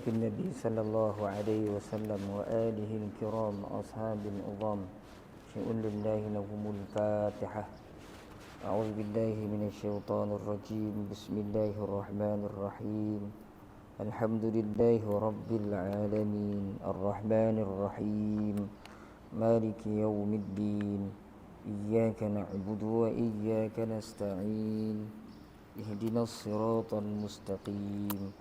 النبي صلى الله عليه وسلم وآله الكرام أصحاب العظام شيء لله لهم الفاتحة. أعوذ بالله من الشيطان الرجيم. بسم الله الرحمن الرحيم. الحمد لله رب العالمين الرحمن الرحيم مالك يوم الدين إياك نعبد وإياك نستعين اهدنا الصراط المستقيم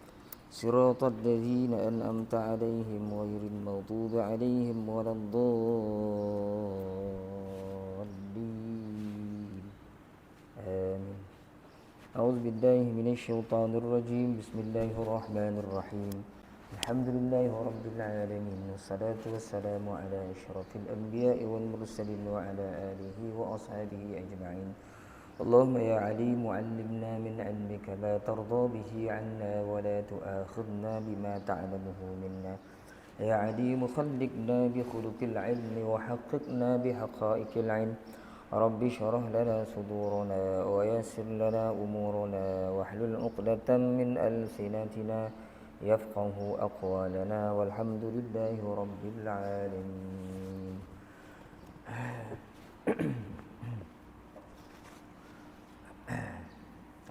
صراط الذين أنعمت عليهم غير المغضوب عليهم ولا الضالين آمين. أعوذ بالله من الشيطان الرجيم. بسم الله الرحمن الرحيم. الحمد لله رب العالمين والصلاة والسلام على أشرف الأنبياء والمرسلين وعلى آله وأصحابه أجمعين. اللهم يا عليم علمنا من علمك ما ترضى به عنا ولا تؤاخذنا بما تعلمه منا. يا عليم خلقنا بخلق العلم وحققنا بحقائق العلم. رب اشرح لنا صدورنا ويسر لنا أمورنا واحلل عقدة من ألسنتنا يفقه أقوالنا والحمد لله رب العالمين.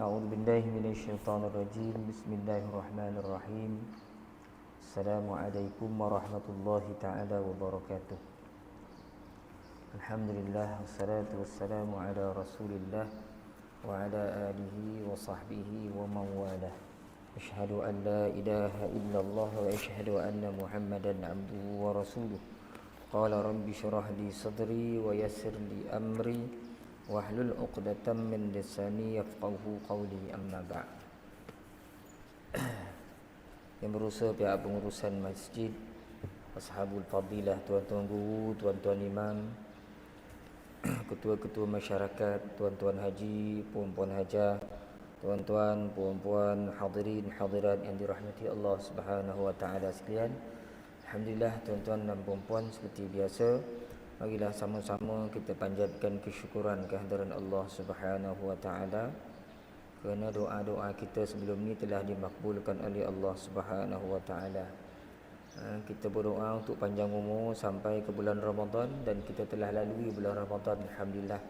أعوذ بالله من الشيطان الرجيم. بسم الله الرحمن الرحيم. السلام عليكم ورحمة الله تعالى وبركاته. الحمد لله والصلاة والسلام على رسول الله وعلى آله وصحبه ومن والاه. أشهد أن لا إله إلا الله وأشهد أن محمدا عبده ورسوله. قال رب اشرح لي صدري ويسر لي أمري wahlul 'uqdatam min lisani yafqahu qawli, amma ba'd. Yang berusaha pihak pengurusan masjid, ashabul fadilah, tuan-tuan guru, tuan-tuan imam, ketua-ketua masyarakat, tuan-tuan haji, puan-puan hajah, tuan-tuan, puan-puan, hadirin hadirat yang dirahmati Allah Subhanahu wa taala sekalian. Alhamdulillah, tuan-tuan dan puan-puan, seperti biasa, marilah sama-sama kita panjatkan kesyukuran kehadiran Allah Subhanahu wa taala kerana doa-doa kita sebelum ni telah dimakbulkan oleh Allah Subhanahu wa taala. Kita berdoa untuk panjang umur sampai ke bulan Ramadan dan kita telah lalui bulan Ramadan. Alhamdulillah,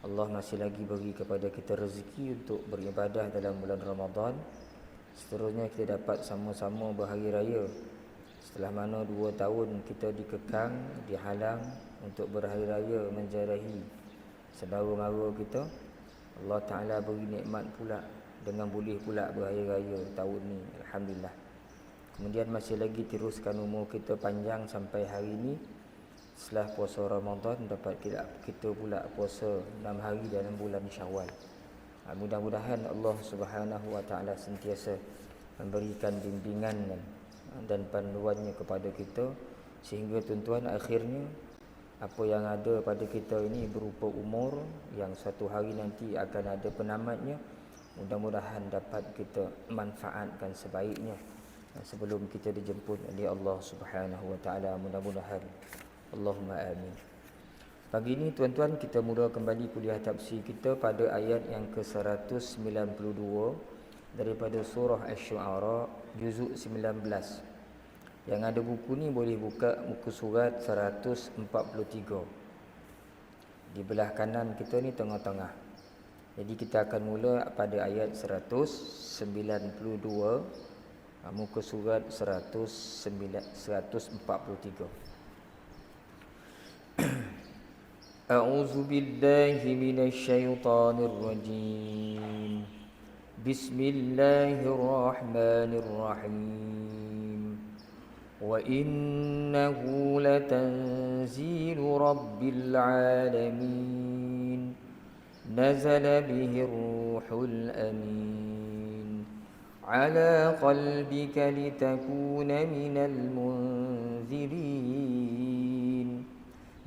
Allah masih lagi beri kepada kita rezeki untuk beribadah dalam bulan Ramadan. Seterusnya kita dapat sama-sama berhari raya. Setelah mana 2 tahun kita dikekang, dihalang untuk berhari raya menziarahi saudara-mara kita, Allah Ta'ala beri nikmat pula dengan boleh pula berhari raya tahun ni. Alhamdulillah. Kemudian masih lagi teruskan umur kita panjang sampai hari ini. Setelah puasa Ramadan dapat kita pula puasa 6 hari dalam bulan Syawal. Mudah-mudahan Allah Subhanahu wa Ta'ala sentiasa memberikan bimbingan dan panduannya kepada kita sehingga tuan-tuan akhirnya apa yang ada pada kita ini berupa umur yang satu hari nanti akan ada penamatnya, mudah-mudahan dapat kita manfaatkan sebaiknya sebelum kita dijemput oleh Allah Subhanahu wa taala. Mudah-mudahan, Allahumma amin. Pagi ini tuan-tuan kita mula kembali kuliah tafsir kita pada ayat yang ke-192 daripada surah Asy-Syu'ara juzuk 19. Yang ada buku ni boleh buka muka surat 143. Di belah kanan kita ni tengah-tengah. Jadi kita akan mula pada ayat 192, muka surat 143. A'udzu billahi minasy syaithanir rajim. Bismillahirrahmanirrahim. وَإِنَّهُ لَتَنزِيلُ رَبِّ الْعَالَمِينَ نَزَلَ بِهِ الرُّوحُ الْأَمِينُ عَلَى قَلْبِكَ لِتَكُونَ مِنَ الْمُنذِرِينَ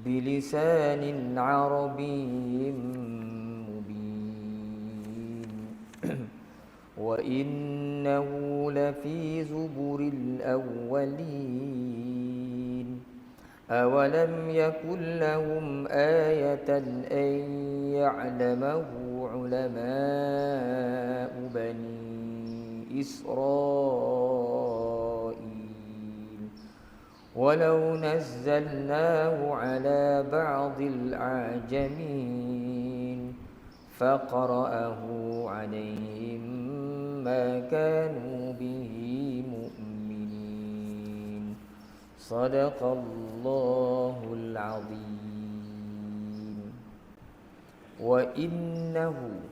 بِلِسَانٍ عَرَبِيٍّ مُبِينٍ وَإِنَّهُ لَفِي زُبُرِ الْأَوَّلِينَ أَوَلَمْ يَكُنْ لَهُمْ آيَةً أَنْ يَعْلَمَهُ عُلَمَاءُ بَنِي إِسْرَائِيلَ walau nazzalnahu ala ba'dil a'jamin faqara'ahu 'alaihim ma kanu bihi mu'minin. Sadaqallahul 'azim. Wa innahu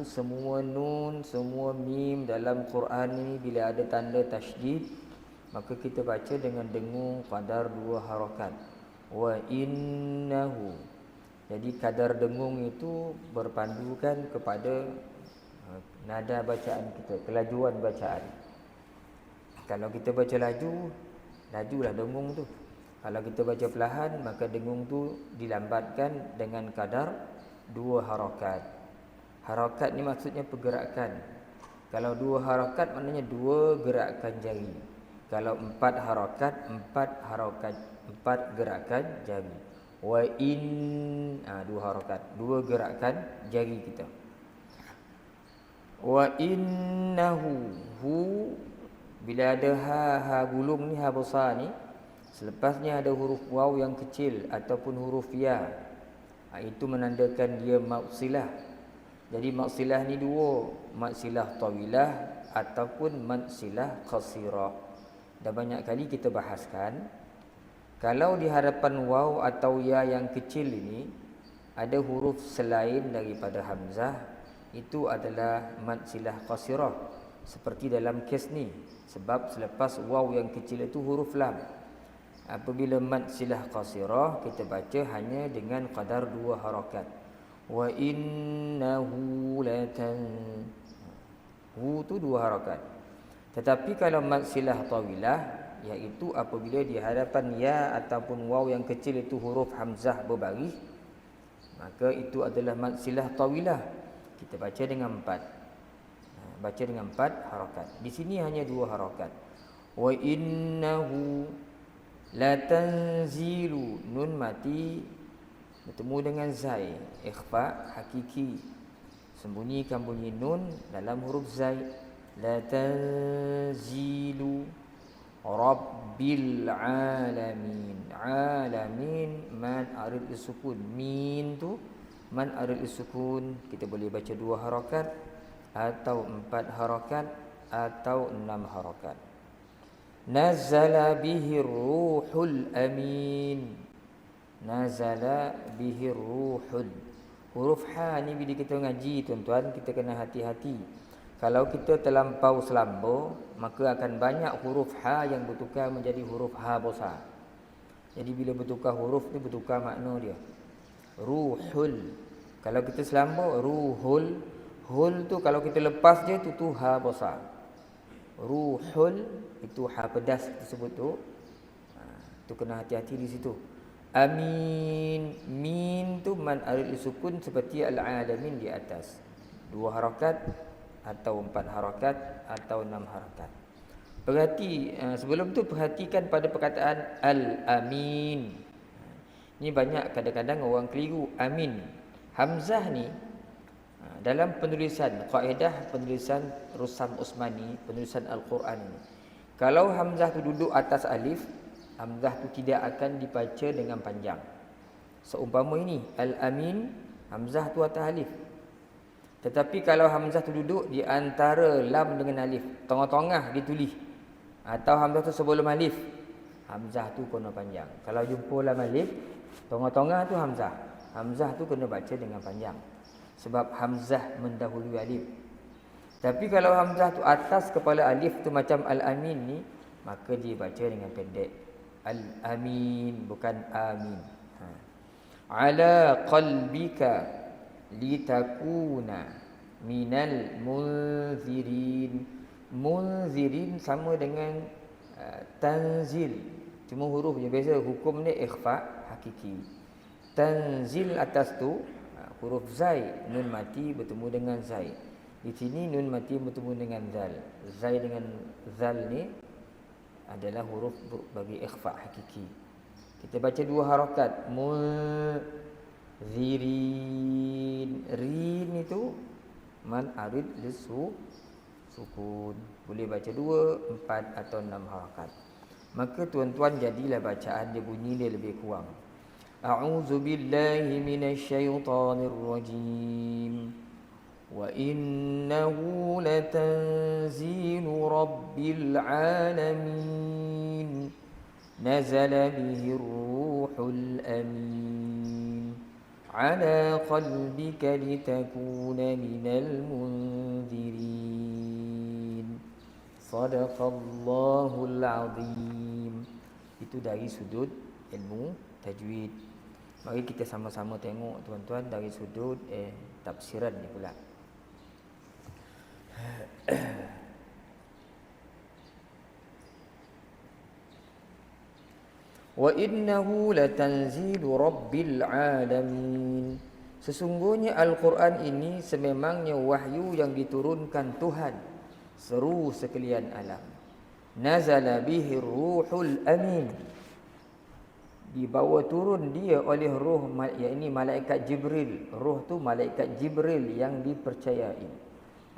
semua nun, semua mim dalam Quran ini bila ada tanda tasydid, maka kita baca dengan dengung qadar 2 harakat. Wa innahu. Jadi kadar dengung itu berpandukan kepada nada bacaan kita, kelajuan bacaan. Kalau kita baca laju, lajulah dengung tu. Kalau kita baca perlahan, maka dengung tu dilambatkan dengan kadar 2 harakat. Harakat ni maksudnya pergerakan. Kalau 2 harakat maknanya 2 gerakan jari. Kalau 4 harakat, 4 gerakan jari. Wa in 2 harakat, 2 gerakan jari kita. Wa innahu bila ada ha gulung ni, ha besar ni, selepasnya ada huruf waw yang kecil ataupun huruf ya, itu menandakan dia mausilah. Jadi maksilah ni 2, maksilah tawilah ataupun maksilah qasirah. Dah banyak kali kita bahaskan, kalau di hadapan waw atau ya yang kecil ini ada huruf selain daripada hamzah, itu adalah maksilah qasirah. Seperti dalam kes ni, sebab selepas waw yang kecil itu huruf lam. Apabila maksilah qasirah, kita baca hanya dengan qadar 2 harakat. Wa innahu hu tu 2 harakat. Tetapi kalau maksilah tawilah, iaitu apabila di hadapan ya ataupun waw yang kecil itu huruf hamzah berbaris, maka itu adalah maksilah tawilah. Kita baca dengan 4. Baca dengan 4 harakat. Di sini hanya 2 harakat. Wa innahu latanzilu, nun mati bertemu dengan zai, ikhfa hakiki, sembunyikan bunyi nun dalam huruf zai. La tanzilu rabbil alamin. Alamin man arid sukun, min tu man arid sukun. Kita boleh baca 2 harakat atau 4 harakat atau 6 harakat. Nazala bihi ruhul amin. Nazala bihi ruhul. Huruf ha ni bila kita ngaji tuan-tuan, kita kena hati-hati. Kalau kita terlampau selamba, maka akan banyak huruf ha yang bertukar menjadi huruf ha besar. Jadi bila bertukar huruf ni, bertukar makna dia. Ruhul. Kalau kita selamba, ruhul. Hul tu kalau kita lepas je, tu ha besar. Ruhul itu ha pedas tersebut tu. Tu kena hati-hati di situ. Amin. Min tu man arid sukun seperti al-alamin di atas. 2 harakat atau 4 harakat atau 6 harakat. Sebelum tu perhatikan pada perkataan al-amin. Ni banyak kadang-kadang orang keliru. Amin. Hamzah ni dalam penulisan, kaedah penulisan Rusam Usmani, penulisan Al-Quran ni, kalau hamzah tu duduk atas alif, hamzah tu tidak akan dibaca dengan panjang. Seumpama ini al-amin, hamzah tu atas alif. Tetapi kalau hamzah tu duduk di antara lam dengan alif, tengah-tengah ditulis, atau hamzah tu sebelum alif, hamzah tu kena panjang. Kalau jumpa lam alif, tengah-tengah tu hamzah, hamzah tu kena baca dengan panjang, sebab hamzah mendahului alif. Tapi kalau hamzah tu atas kepala alif tu macam al-amin ni, maka dia baca dengan pendek. Al-amin, bukan amin. Ala qalbika litakuna minal munzirin. Munzirin sama dengan tanzil, cuma huruf je. Biasa hukum ni ikhfa hakiki. Tanzil atas tu huruf zai, nun mati bertemu dengan zai. Di sini nun mati bertemu dengan zal. Zai dengan zal ni adalah huruf bagi ikhfa hakiki. Kita baca 2 harakat. Muzirin. Rin itu man arid lisu sukun. Boleh baca 2, 4 atau 6 harakat. Maka tuan-tuan jadilah bacaan dia bunyi dia lebih kurang. A'udzu billahi minasyaitonir rajim. Wa innahu latanzilu rabbil alamin. Nazala bihi ruhul amin. Ala qalbika litakuna minal munzirin. Sadaqallahul azim. Itu dari sudut ilmu tajwid. Mari kita sama-sama tengok tuan-tuan dari sudut tafsiran ni pula. Wa innahu latanzilu rabbil alamin. Sesungguhnya Al-Quran ini sememangnya wahyu yang diturunkan Tuhan seru sekalian alam. Nazala bihi ruhul amin. Dibawa turun dia oleh roh, yakni malaikat Jibril. Roh tu malaikat Jibril yang dipercayai.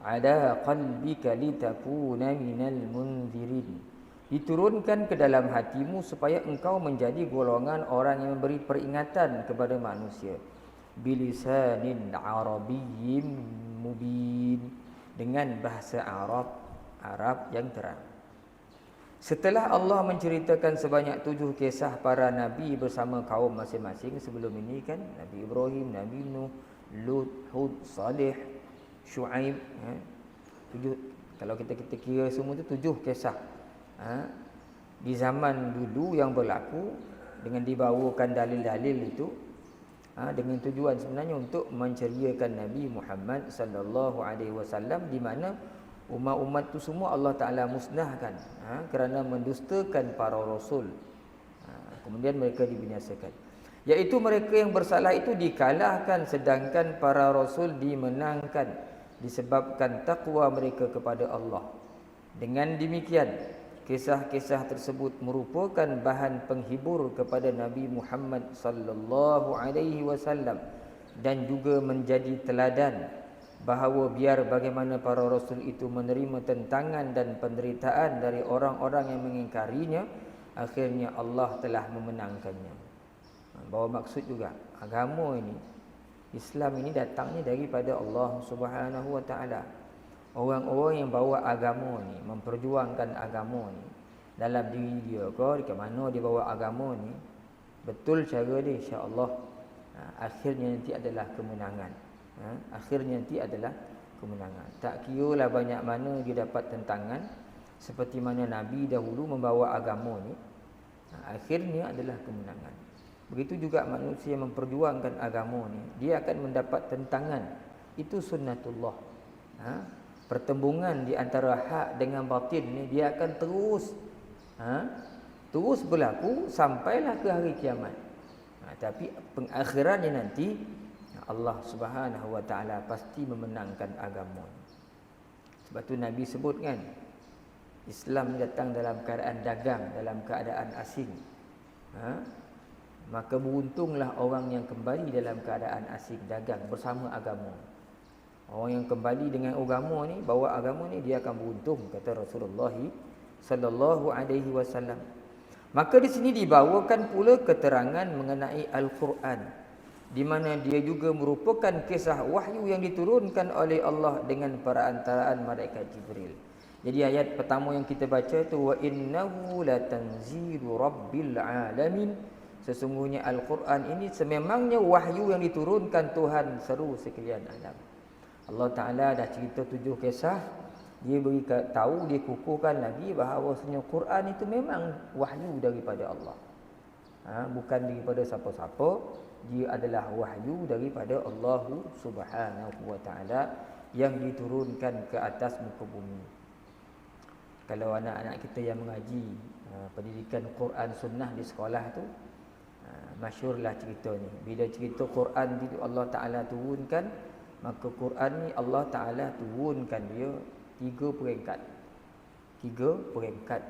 Ala qalbika litakuna minal munzirin. Diturunkan ke dalam hatimu supaya engkau menjadi golongan orang yang memberi peringatan kepada manusia. Bilisanin arabiyyin mubin. Dengan bahasa Arab yang terang. Setelah Allah menceritakan sebanyak 7 kisah para nabi bersama kaum masing-masing sebelum ini kan, Nabi Ibrahim, Nabi Nuh, Lut, Hud, Saleh, Shu'aib, 7, kalau kita kira semua tu 7 kisah. Di zaman dulu yang berlaku dengan dibawakan dalil-dalil itu dengan tujuan sebenarnya untuk menceriakan Nabi Muhammad sallallahu alaihi wasallam, di mana umat-umat tu semua Allah Taala musnahkan kerana mendustakan para rasul. Kemudian mereka dibinasakan. Iaitu mereka yang bersalah itu dikalahkan sedangkan para rasul dimenangkan disebabkan takwa mereka kepada Allah. Dengan demikian, kisah-kisah tersebut merupakan bahan penghibur kepada Nabi Muhammad sallallahu alaihi wasallam dan juga menjadi teladan bahawa biar bagaimana para rasul itu menerima tentangan dan penderitaan dari orang-orang yang mengingkarinya, akhirnya Allah telah memenangkannya. Bahawa maksud juga agama ini, Islam ini datangnya daripada Allah Subhanahu wa taala. Orang-orang yang bawa agama ni, memperjuangkan agama ni dalam diri dia ke, di mana dia bawa agama ni, betul cara dia, insya-Allah akhirnya nanti adalah kemenangan. Akhirnya nanti adalah kemenangan. Tak kira lah banyak mana dia dapat tentangan, seperti mana Nabi dahulu membawa agama ni, akhirnya adalah kemenangan. Begitu juga manusia yang memperjuangkan agama ni, dia akan mendapat tentangan. Itu sunnatullah. Pertembungan di antara hak dengan batin ni dia akan terus berlaku sampailah ke hari kiamat. Tapi pengakhirannya nanti Allah Subhanahu wa taala pasti memenangkan agama. Sebab tu Nabi sebut kan, Islam datang dalam keadaan dagang, dalam keadaan asing. Maka beruntunglah orang yang kembali dalam keadaan asing dagang bersama agama. Orang yang kembali dengan agama ni, bawa agama ni, dia akan beruntung, kata Rasulullah sallallahu alaihi wasallam. Maka di sini dibawakan pula keterangan mengenai Al-Quran, di mana dia juga merupakan kisah wahyu yang diturunkan oleh Allah dengan perantaraan malaikat Jibril. Jadi ayat pertama yang kita baca tu, wa innahu latanzilu rabbil alamin. Sesungguhnya Al-Quran ini sememangnya wahyu yang diturunkan Tuhan seru sekalian alam. Allah Ta'ala dah cerita 7 kisah. Dia beri tahu, dia kukuhkan lagi bahawa Quran itu memang wahyu daripada Allah. Bukan daripada siapa-siapa. Dia adalah wahyu daripada Allah Subhanahu wa Ta'ala yang diturunkan ke atas muka bumi. Kalau anak-anak kita yang mengaji pendidikan Quran Sunnah di sekolah tu, masyhurlah cerita ni. Bila cerita Quran itu Allah Ta'ala turunkan, maka Quran ni Allah Ta'ala turunkan dia 3 peringkat. 3 peringkat.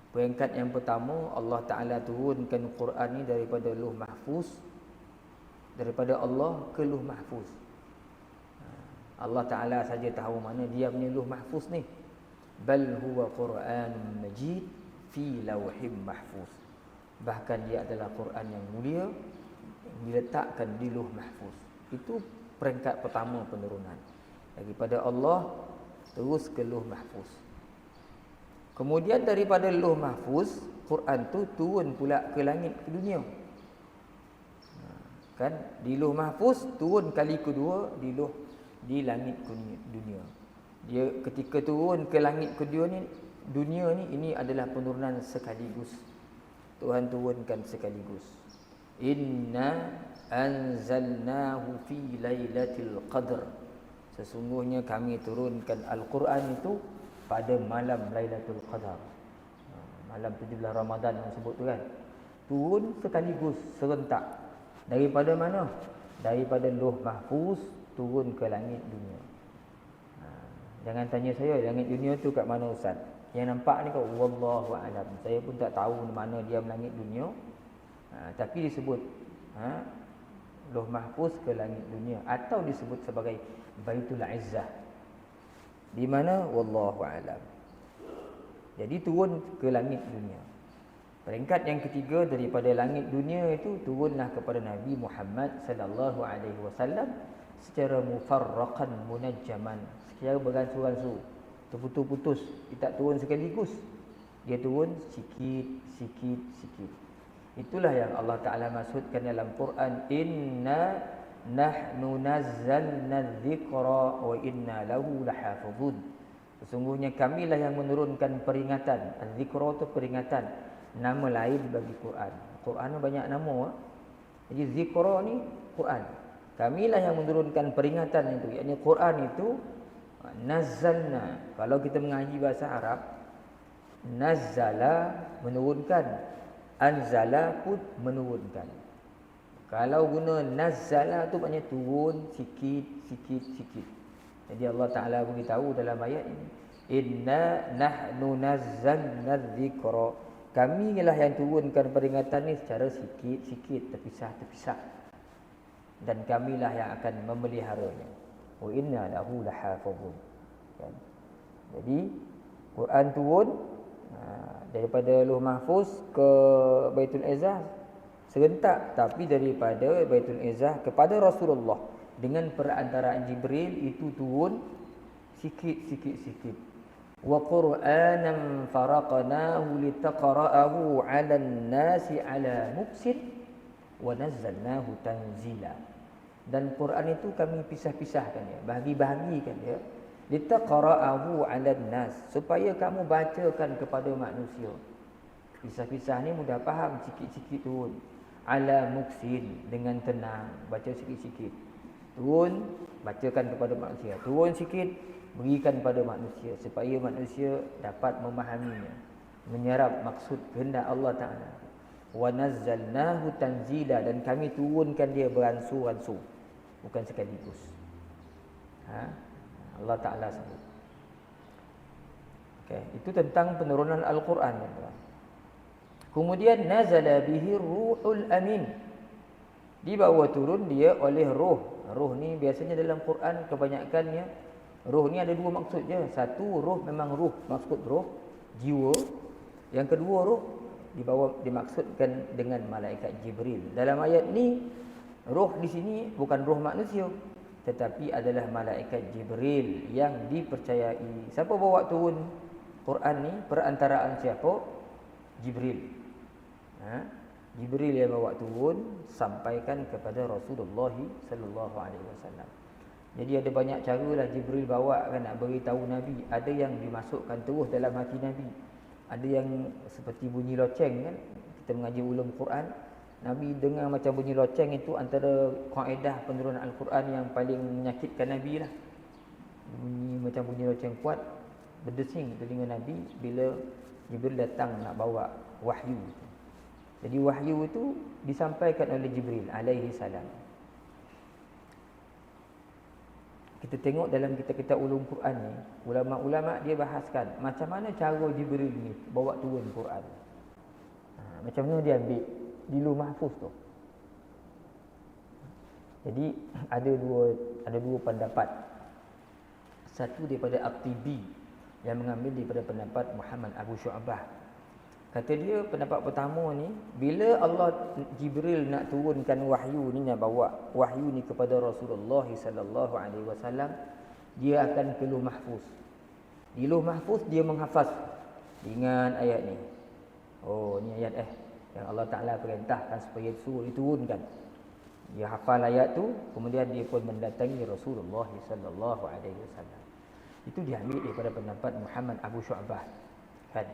Peringkat yang pertama, Allah Ta'ala turunkan Quran ni daripada Lauh Mahfuz, daripada Allah ke Lauh Mahfuz. Allah Ta'ala saja tahu mana dia punya Lauh Mahfuz ni. Bal huwa Quranun Majid fi lauhim mahfuz. Bahkan dia adalah Quran yang mulia, yang diletakkan di Lauh Mahfuz. Itu peringkat pertama penurunan daripada Allah terus ke Lauh Mahfuz. Kemudian daripada Lauh Mahfuz, Quran tu turun pula ke langit, ke dunia. Kan di Lauh Mahfuz turun kali kedua di langit dunia. Dia ketika turun ke langit kedua ni, dunia ni, ini adalah penurunan sekaligus. Tuhan turunkan sekaligus. Inna anzalnahu fi lailatul qadr. Sesungguhnya kami turunkan Al-Quran itu pada malam Lailatul Qadar. Malam 17 Ramadan yang sebut tu kan. Turun sekaligus, serentak. Daripada mana? Daripada Lauh Mahfuz turun ke langit dunia. Jangan tanya saya, langit dunia tu kat mana Ustaz? Yang nampak ni kau, wallahu a'lam. Saya pun tak tahu mana dia langit dunia. Tapi disebut Lauh Mahfuz ke langit dunia, atau disebut sebagai Baitul Izzah. Di mana? Wallahu a'lam. Jadi turun ke langit dunia. Peringkat yang ketiga daripada langit dunia itu turunlah kepada Nabi Muhammad sallallahu alaihi wasallam secara mufarraqan munajjaman, secara beransur-ansur, terputus-putus. Dia tak turun sekaligus. Dia turun sikit. Itulah yang Allah Ta'ala maksudkan dalam Quran, inna nahnu nazzalna dzikra wa inna lahu lahafizun. Sesungguhnya kamilah yang menurunkan peringatan. Az-zikra itu peringatan, nama lain bagi Quran. Quran banyak nama. Jadi zikra ni Quran. Kamilah yang menurunkan peringatan itu. Yakni Quran itu nazzalna. Kalau kita mengaji bahasa Arab, nazzala menurunkan, anzala pun menurunkan. Kalau guna nazzala tu maknanya turun sikit. Jadi Allah Ta'ala beritahu dalam ayat ini, inna nahnu nazzalna dzikra. Kami lah yang turunkan peringatan ni secara sikit, terpisah. Dan kamilah yang akan memeliharanya. Wa inna lahu lahafizun. Kan? Jadi Quran turun daripada Lauh Mahfuz ke Baitul Izzah serentak, tapi daripada Baitul Izzah kepada Rasulullah dengan perantaraan Jibril itu turun sikit. Wa Qur'anan faraqnahu litaqra'ahu 'alan nasi 'ala muksin wa nazzalnahu tanzila. Dan Quran itu kami pisah-pisahkan dia, bahagi-bahagikan dia, litaqra'ahu 'alan nas, supaya kamu bacakan kepada manusia. Pisah-pisah ni mudah faham, sikit-sikit turun. 'Ala muksin, dengan tenang, baca sikit-sikit. Turun, bacakan kepada manusia. Turun sikit, berikan pada manusia, supaya manusia dapat memahaminya, menyerap maksud kehendak Allah Ta'ala. Wa nazzalnahu tanzila, dan kami turunkan dia beransur-ansur, bukan sekaligus. Allah Ta'ala sebut. Okay. Itu tentang penurunan Al-Quran. Kemudian nazala bihi ruhul amin, dibawa turun dia oleh roh. Roh ni biasanya dalam Quran kebanyakannya, roh ni ada dua maksud je. Satu, roh memang roh, maksud roh, jiwa. Yang kedua, roh dimaksudkan dengan malaikat Jibril. Dalam ayat ni, roh di sini bukan roh manusia, tetapi adalah malaikat Jibril yang dipercayai. Siapa bawa turun Quran ni? Perantaraan siapa? Jibril. Jibril yang bawa turun, sampaikan kepada Rasulullah sallallahu alaihi wasallam. Jadi ada banyak caralah Jibril bawa kan nak beritahu Nabi. Ada yang dimasukkan terus dalam hati Nabi. Ada yang seperti bunyi loceng kan. Kita mengaji ulum Quran, Nabi dengar macam bunyi loceng, itu antara kaedah penurunan Al-Quran yang paling menyakitkan Nabi lah. Macam bunyi loceng kuat, berdesing telinga Nabi bila Jibril datang nak bawa wahyu. Jadi wahyu itu disampaikan oleh Jibril alaihi salam. Kita tengok dalam kitab-kitab ulum Quran ni, ulama-ulama dia bahaskan macam mana cara Jibril ni bawa turun Quran. Macam mana dia ambil di Lauh Mahfuz tu. Jadi ada dua pendapat. Satu daripada At-Tibi yang mengambil daripada pendapat Muhammad Abu Syu'bah. Kata dia pendapat pertama ni, bila Allah Jibril nak turunkan wahyu ni, nak bawa wahyu ni kepada Rasulullah sallallahu alaihi wasallam, dia akan ke Lauh Mahfuz. Di Lauh Mahfuz dia menghafaz dengan ayat ni. Oh, ni ayat yang Allah Taala perintahkan supaya suruh diturunkan. Dia hafal ayat tu, kemudian dia pun mendatangi Rasulullah sallallahu alaihi wasallam. Itu diambil daripada pendapat Muhammad Abu Syu'bah. Kan?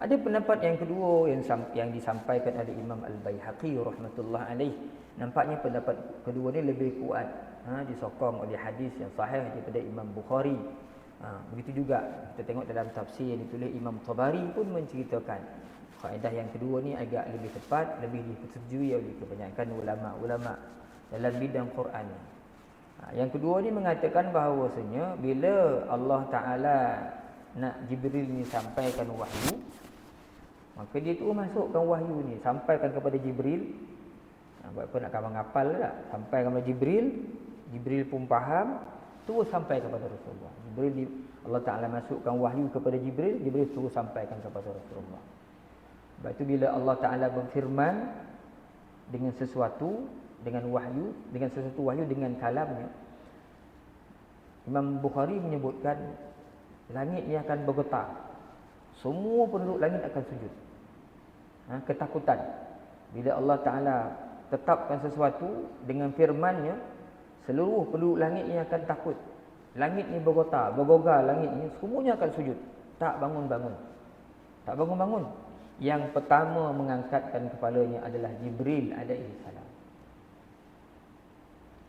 Ada pendapat yang kedua yang disampaikan oleh Imam Al-Baihaqi rahmatullah alaih. Nampaknya pendapat kedua ni lebih kuat. Disokong oleh hadis yang sahih daripada Imam Bukhari. Begitu juga kita tengok dalam tafsir yang ditulis Imam Tabari pun menceritakan kaedah yang kedua ni agak lebih tepat, lebih disetujui oleh kebanyakan ulama-ulama dalam bidang Quran. Yang kedua ni mengatakan bahawasanya bila Allah Taala nak Jibril ni sampaikan wahyu, maka dia tu masukkan wahyu ni, sampaikan kepada Jibril. Buat apa nak ngapal tak? Sampaikan kepada Jibril, Jibril pun faham, terus sampai kepada Rasulullah. Allah Ta'ala masukkan wahyu kepada Jibril, Jibril terus sampaikan kepada Rasulullah. Sebab itu bila Allah Ta'ala berfirman dengan sesuatu, dengan wahyu, dengan kalamnya, Imam Bukhari menyebutkan langit ni akan bergetar. Semua penduduk langit akan sujud. Ketakutan. Bila Allah Ta'ala tetapkan sesuatu dengan firman-Nya, seluruh penduduk langit ni akan takut. Langit ni bergetar, bergogar langit ni, semuanya akan sujud. Tak bangun-bangun. Tak bangun-bangun. Yang pertama mengangkatkan kepalanya adalah Jibril alaihi salam.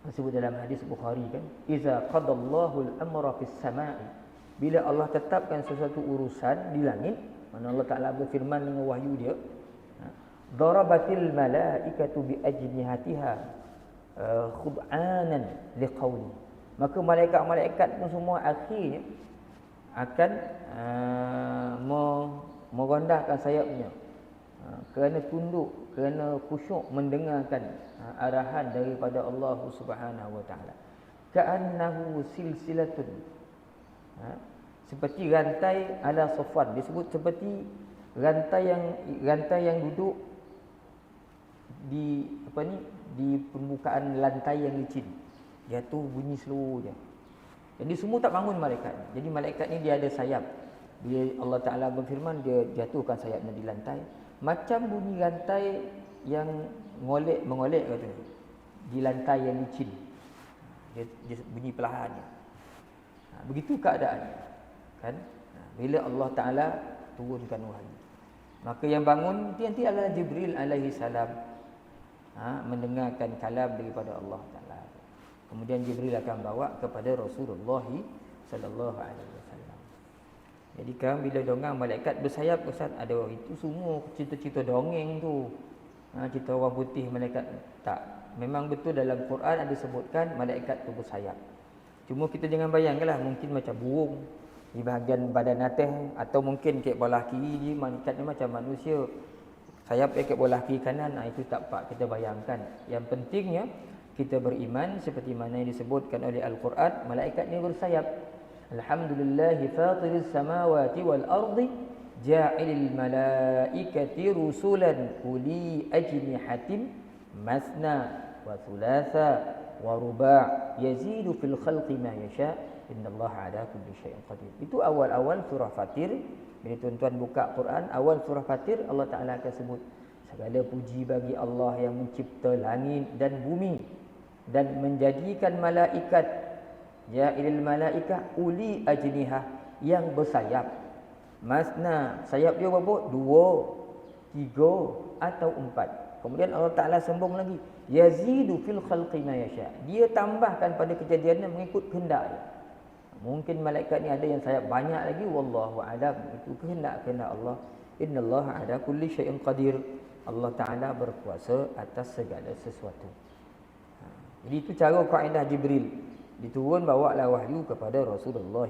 Disebut dalam hadis Bukhari kan, "Iza qadallahu al-amra fis sama'i." Bila Allah tetapkan sesuatu urusan di langit, mana Allah Taala berfirman dengan wahyu dia, "Darabatil malaikatu bi ajnihatiha khud'anan liqauli." Maka malaikat-malaikat pun semua akhirnya akan merondahkan sayapnya, kerana tunduk, kerana khusyuk mendengarkan arahan daripada Allah Subhanahu wa taala. Ka'annahu silsilatun, seperti rantai ala safwan. Disebut seperti rantai yang duduk di di permukaan lantai yang licin. Jatuh bunyi slow je. Jadi semua tak bangun malaikat. Jadi malaikat ni dia ada sayap. Bila Allah Ta'ala berfirman, dia jatuhkan sayapnya di lantai. Macam bunyi rantai yang mengolek kata, di lantai yang licin. Dia bunyi perlahan. Begitu keadaan. Kan? Bila Allah Ta'ala turunkan wahyu, maka yang bangun nanti adalah Jibril alaihi salam. Mendengarkan kalam daripada Allah Ta'ala. Kemudian Jibril akan bawa kepada Rasulullah sallallahu alaihi wasallam. Jadi kan bila dongeng malaikat bersayap, Ustaz, ada itu semua cerita-cerita dongeng tu. Cerita orang putih malaikat tak. Memang betul dalam Quran ada sebutkan malaikat tu bersayap. Cuma kita jangan bayangkanlah mungkin macam burung di bahagian badan atas, atau mungkin kat belah kiri dia malaikat ni macam manusia. Sayap kat belah kiri kanan, itu tak pak kita bayangkan. Yang pentingnya kita beriman seperti mana yang disebutkan oleh Al-Quran, malaikat ni bersayap. Alhamdulillahi fatiris samawati wal ardi ja'ilil malaikati rusulan uli ajnihatin masna wa thulatha wa ruba' yazidu fil khalqi ma yasha' innallaha ala kulli syai'in qadir. Itu awal-awal surah Fatir. Bila tuan-tuan buka Quran, awal surah Fatir, Allah Ta'ala akan sebut segala puji bagi Allah yang mencipta langit dan bumi dan menjadikan malaikat, ja'ilil malaikah uli ajnihah, yang bersayap. Masna, sayap dia berapa? 2, 3 atau 4. Kemudian Allah Ta'ala sambung lagi, yazidu fil khalqi ma yasha. Dia tambahkan pada kejadiannya mengikut kehendak dia. Mungkin malaikat ni ada yang sayap banyak lagi, wallahu a'lam. Itu kehendak Allah. Innallaha ala kulli syai'in qadir. Allah Ta'ala berkuasa atas segala sesuatu. Jadi itu cara kaedah Jibril. Diturun bawalah wahyu kepada Rasulullah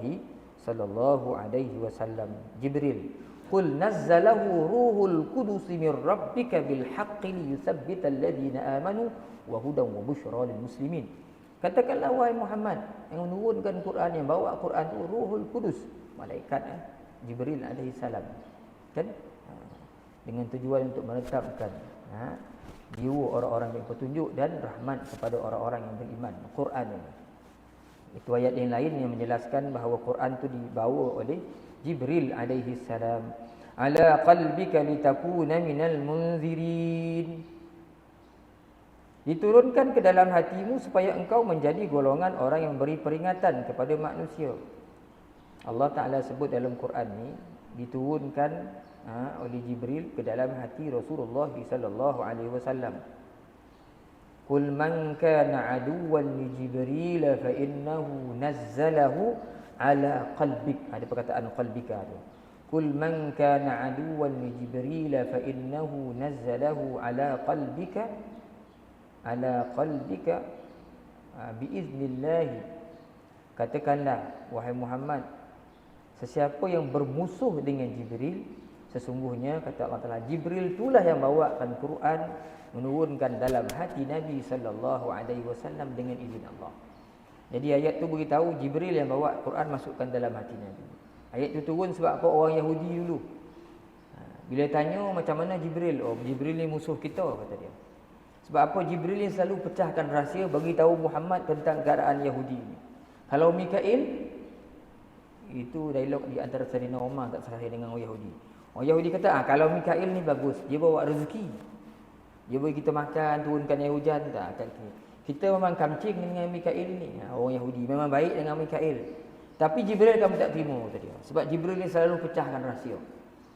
sallallahu alaihi wasallam. Jibril, qul nazzalahu ruhul qudus min rabbika bil haqqi liyuthabbital ladzina amanu wa hudan wa busyra lil muslimin. Katakanlah wahai Muhammad, yang menurunkan Quran, yang bawa Quran itu Ruhul Qudus, malaikat Jibril alaihi salam. Kan? dengan tujuan untuk menetapkan jiwa orang-orang yang petunjuk dan rahmat kepada orang-orang yang beriman. Quran ini. Itu ayat yang lain yang menjelaskan bahawa Quran itu dibawa oleh Jibril alaihi salam. Ala qalbika litakuna minal munzirin. Diturunkan ke dalam hatimu supaya engkau menjadi golongan orang yang beri peringatan kepada manusia. Allah Ta'ala sebut dalam Quran ni diturunkan oleh Jibril ke dalam hati Rasulullah sallallahu alaihi wasallam. Qul man kana aduwwan li Jibril fa innahu nazzalahu ala qalbik. Ada perkataan qalbika tu. Qul man kana aduwwan li Jibril fa innahu nazzalahu ala qalbika biiznillah. Katakanlah wahai Muhammad, sesiapa yang bermusuh dengan Jibril, sesungguhnya kata Allah Taala, Jibril itulah yang bawakan Quran, menurunkan dalam hati Nabi sallallahu alaihi wasallam dengan izin Allah. Jadi ayat tu beritahu Jibril yang bawa Quran masukkan dalam hati Nabi. Ayat tu turun sebab apa? Orang Yahudi dulu. Bila tanya macam mana Jibril? Oh, Jibril ni musuh kita, kata dia. Sebab apa? Jibril ni selalu pecahkan rahsia, bagi tahu Muhammad tentang keadaan Yahudi ni. Kalau Mikail, itu dialog di antara Sayyidina Umar tak salah dengan orang Yahudi. Orang Yahudi kata, kalau Mikail ni bagus, dia bawa rezeki. Dia bagi kita makan, turunkan air hujan tak. Kita memang kamcing dengan Mikail ni. Orang Yahudi memang baik dengan Mikail. Tapi Jibril kamu tak terima, kata dia. Sebab Jibril ni selalu pecahkan rahsia.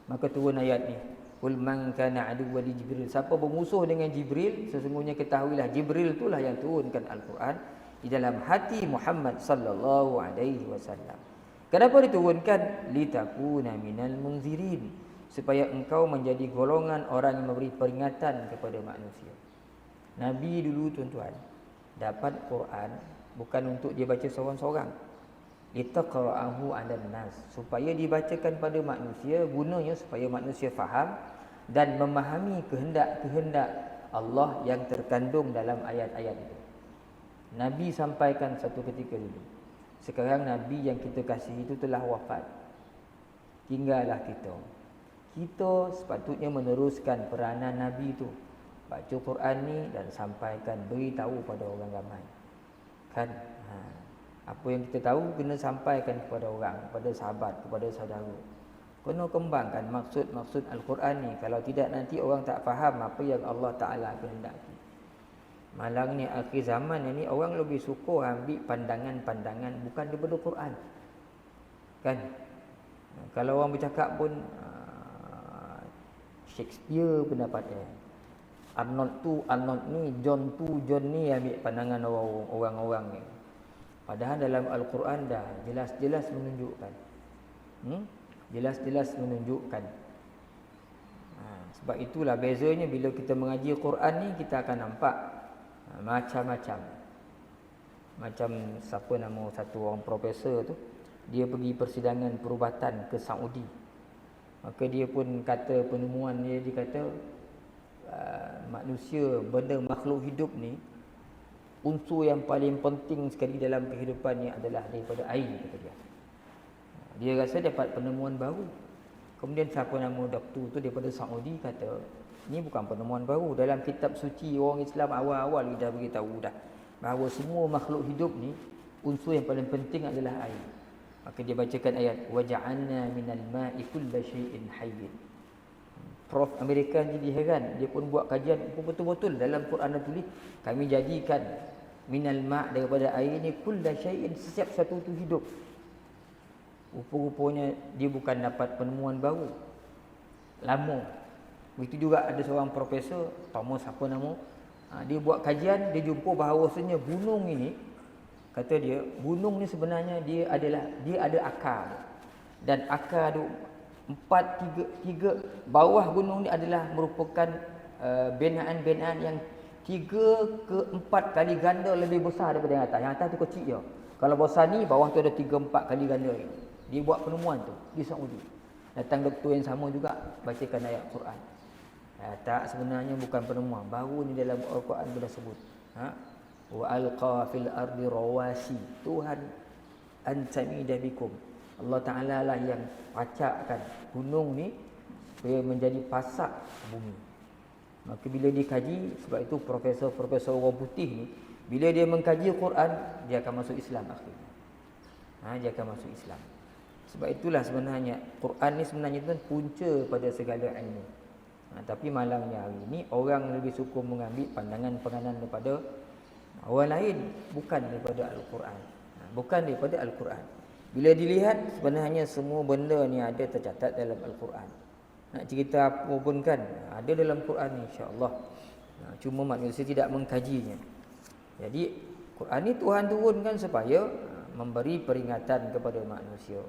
Maka turun ayat ni. Qul man kana aduwwan li Jibril. Siapa bermusuh dengan Jibril, sesungguhnya ketahuilah Jibril itulah yang turunkan Al-Quran di dalam hati Muhammad sallallahu alaihi wasallam. Kenapa diturunkan? Litakuna minal munzirin, supaya engkau menjadi golongan orang yang memberi peringatan kepada manusia. Nabi dulu tuan-tuan dapat Quran bukan untuk dia baca seorang-seorang. Litaqra'ahu 'alan nas, supaya dibacakan pada manusia, gunanya supaya manusia faham dan memahami kehendak-kehendak Allah yang terkandung dalam ayat-ayat itu. Nabi sampaikan satu ketika dulu. Sekarang Nabi yang kita kasihi itu telah wafat. Tinggallah kita. Kita sepatutnya meneruskan peranan Nabi itu. Baca Quran ni dan sampaikan, beritahu pada orang ramai. Kan? Apa yang kita tahu kena sampaikan kepada orang, kepada sahabat, kepada saudara. Kena kembangkan maksud-maksud Al-Quran ni. Kalau tidak nanti orang tak faham apa yang Allah Ta'ala kehendaki. Malang ni akhir zaman ni orang lebih suka ambil pandangan-pandangan bukan daripada Quran. Kan? Kalau orang bercakap pun Shakespeare pendapat dia. Arnold ni, John ni ambil pandangan orang-orang ni. Padahal dalam Al-Quran dah jelas-jelas menunjukkan. Jelas-jelas menunjukkan. Sebab itulah bezanya bila kita mengaji Quran ni, kita akan nampak macam-macam. Macam siapa nama satu orang profesor tu, dia pergi persidangan perubatan ke Saudi. Maka dia pun kata penemuan dia kata manusia, benda makhluk hidup ni, unsur yang paling penting sekali dalam kehidupannya adalah daripada air, kata dia. Dia rasa dapat penemuan baru. Kemudian siapa nama doktor tu daripada Saudi kata, ni bukan penemuan baru. Dalam kitab suci orang Islam awal-awal dia dah beritahu dah bahawa semua makhluk hidup ni unsur yang paling penting adalah air. Maka dia bacakan ayat waja'alna minal ma'i kulla syai'in hayyin. Prof Amerika jadi heran, dia pun buat kajian betul-betul dalam Quran ada tulis kami jadikan minal ma' daripada air ni kulla syai'in, setiap satu tu hidup. Rupa-rupanya dia bukan dapat penemuan baru, lama. Begitu juga ada seorang profesor, Thomas apa nama, dia buat kajian, dia jumpa bahawasanya gunung ini, kata dia, gunung ni sebenarnya dia ada akar. Dan akar tu tiga bawah gunung ni adalah merupakan binaan-binaan yang 3 ke 4 kali ganda lebih besar daripada yang atas. Yang atas tu kecil je. Kalau besar ni, bawah tu ada 3-4 kali ganda. Dia buat penemuan tu di Saudi. Datang doktor yang sama juga bacakan ayat Quran. Tak, sebenarnya bukan penemuan baru ni, dalam Al-Quran sudah sebut. Wa alqa fil ardi rawasi, Tuhan antamida bikum. Allah Ta'ala lah yang pacakkan gunung ni supaya menjadi pasak bumi. Maka bila dikaji, sebab itu profesor-profesor orang putih ni, bila dia mengkaji Quran, dia akan masuk Islam akhirnya. Dia akan masuk Islam. Sebab itulah sebenarnya Quran ni sebenarnya tu punca pada segala ilmu. Tapi malangnya hari ni orang lebih suka mengambil pandangan-pandangan daripada orang lain, bukan daripada Al-Quran. Bukan daripada Al-Quran. Bila dilihat sebenarnya semua benda ni ada tercatat dalam Al-Quran. Nak cerita apa pun kan ada dalam Quran ni, insya-Allah. Cuma manusia tidak mengkajinya. Jadi Quran ni Tuhan turunkan supaya memberi peringatan kepada manusia.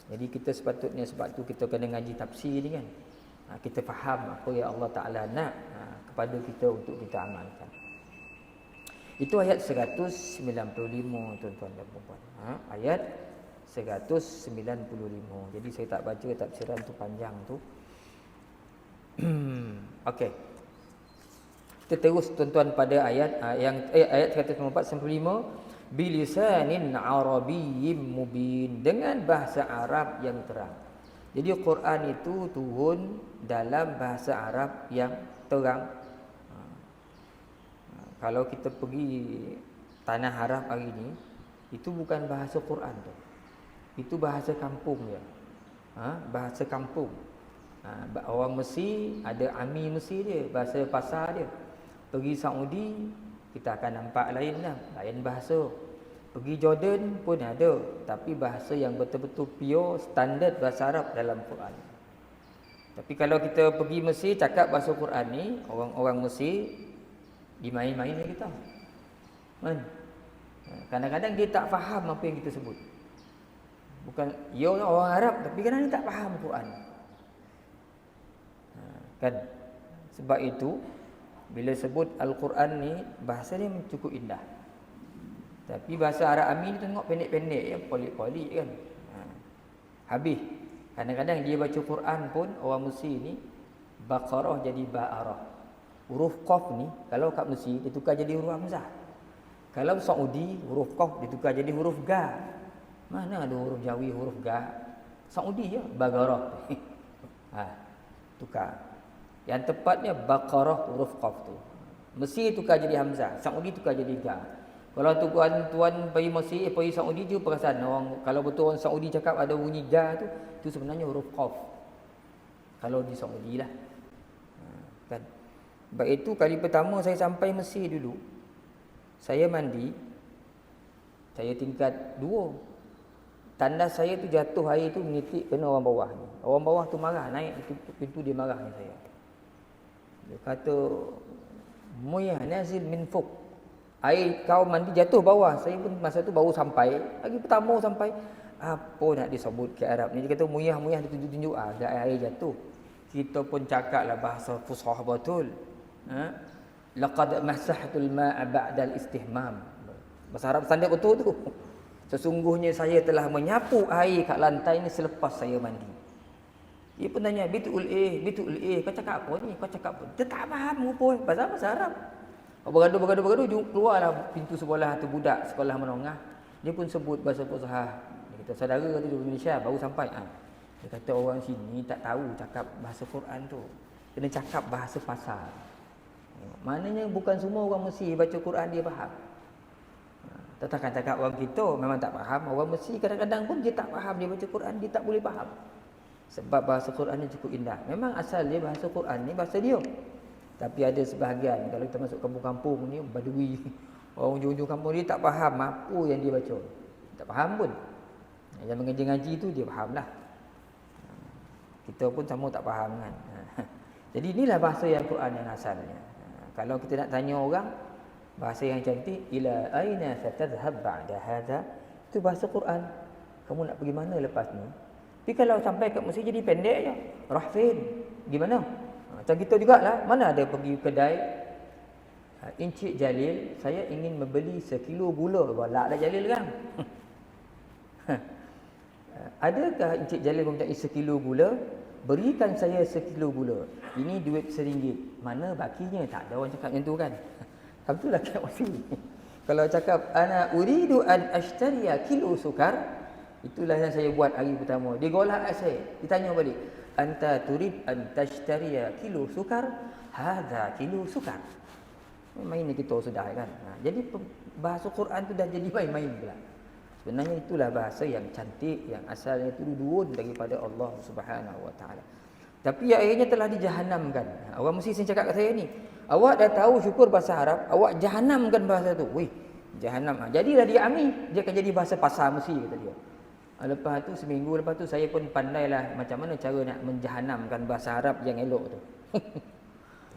Jadi kita sepatutnya, sebab tu kita kena ngaji tafsir ni kan. Kita faham apa yang Allah Ta'ala nak kepada kita untuk kita amalkan. Itu ayat 195 tuan-tuan dan puan-puan. Ayat 195. Jadi saya tak baca tafsiran tu panjang tu. Okey. Kita terus tuan-tuan pada ayat ayat 194-95. Bilisanin arabiyyin mubin, dengan bahasa Arab yang terang. Jadi Quran itu turun dalam bahasa Arab yang terang. Kalau kita pergi tanah Arab hari ni, itu bukan bahasa Quran tu. Itu bahasa kampung dia. Bahasa kampung. Orang Mesir ada Ami Mesir dia, bahasa pasar dia. Pergi Saudi kita akan nampak lain bahasa. Pergi Jordan pun ada, tapi bahasa yang betul-betul pure standard bahasa Arab dalam Quran. Tapi kalau kita pergi Mesir cakap bahasa Quran ni, orang-orang Mesir dimain-main lagi kita. Kadang-kadang dia tak faham apa yang kita sebut. Bukan dia orang Arab, tapi kadang-kadang dia tak faham Quran. Kan? Sebab itu bila sebut Al-Quran ni, bahasa dia cukup indah. Tapi bahasa Arab Amin ni tengok pendek-pendek ya, polik-polik kan. Habis. Kadang-kadang dia baca Quran pun orang Mesir ni Baqarah jadi Ba'arah. Huruf Qaf ni kalau kat Mesir dia tukar jadi huruf Hamzah. Kalau Saudi huruf Qaf ditukar jadi huruf Ga. Mana ada huruf Jawi huruf Ga? Saudi je Baqarah. Tukar. Yang tepatnya Baqarah huruf Qaf tu. Mesir tukar jadi Hamzah, Saudi tukar jadi Ga. Kalau tuan-tuan pergi Mesir, pergi Saudi je perasan orang, kalau betul orang Saudi cakap ada bunyi Ga tu, itu sebenarnya huruf Qaf. Kalau di Saudi lah. Kan? Sebab itu kali pertama saya sampai Mesir dulu, saya mandi, saya tingkat 2. Tandas saya tu jatuh air tu menitik kena orang bawah ni. Orang bawah tu marah, naik pintu dia marah ni saya. Dia kata, "Muyah nazil min fuk." Air kau mandi jatuh bawah. Saya pun masa tu baru sampai, lagi pertama sampai. Apa nak disebut ke Arab ni? Dia kata muyah-muyah, ditunjuk-tunjuk ada air jatuh. Kita pun cakaplah bahasa fusahah betul. Laqad masahtul ma'a ba'dal istihmam. Bahasa Arab standard betul tu. Sesungguhnya saya telah menyapu air kat lantai ni selepas saya mandi. Dia pun tanya, bitul kau cakap apa ni? Kau cakap apa? Dia tak faham apa bahasa Arab. Bergaduh, keluarlah pintu sebelah tu budak sekolah menengah. Dia pun sebut bahasa fusahah. Dia kata, saudara tu di Malaysia baru sampai. Dia kata orang sini tak tahu cakap bahasa Quran tu. Kena cakap bahasa pasar. Maknanya bukan semua orang Mesir baca Quran dia faham. Takkan cakap orang kita memang tak faham. Orang Mesir kadang-kadang pun dia tak faham, dia baca Quran dia tak boleh faham. Sebab bahasa Quran ni cukup indah. Memang asal dia bahasa Quran ni bahasa dia. Tapi ada sebahagian kalau kita masuk kampung-kampung ni badui, orang ujung-ujung kampung dia tak faham apa yang dia baca. Tak faham pun. Yang mengaji-ngaji tu dia fahamlah. Kita pun sama tak faham kan. Jadi inilah bahasa yang Quran yang asalnya. Kalau kita nak tanya orang bahasa yang cantik, ila aina satadhhab ba'da hadha, itu bahasa Quran. Kamu nak pergi mana lepas ni? Tapi kalau sampai kat Mesir jadi pendek je. Rahfin, gimana? Macam kita jugalah, mana ada pergi kedai, Encik Jalil, saya ingin membeli sekilo gula. Balak dah Jalil kan? Adakah Encik Jalil mempunyai sekilo gula? Berikan saya sekilo gula. Ini duit RM1. Mana bakinya? Tak ada orang cakap macam tu kan? Kamu tu lah kat Mesir. Kalau cakap, ana uridu an ashtariya kilo sukar, itulah yang saya buat hari pertama. Dia golak saya. Ditanya balik, anta turid an tashtariya kilo sukar, hadza kilo sukar. Main kita sudah kan. Jadi bahasa Quran tu dah jadi main-main pula. Sebenarnya itulah bahasa yang cantik, yang asalnya itu turun daripada Allah Subhanahu Wa Taala. Tapi akhirnya telah dijahanamkan. Orang mesti cakap kat saya ni, awak dah tahu syukur bahasa Arab, awak jahanamkan bahasa tu. Weh, jahanam. Jadilah dia ambil, dia akan jadi bahasa pasar mesti, kata dia. Lepas tu seminggu lepas tu saya pun pandailah macam mana cara nak menjahanamkan bahasa Arab yang elok tu.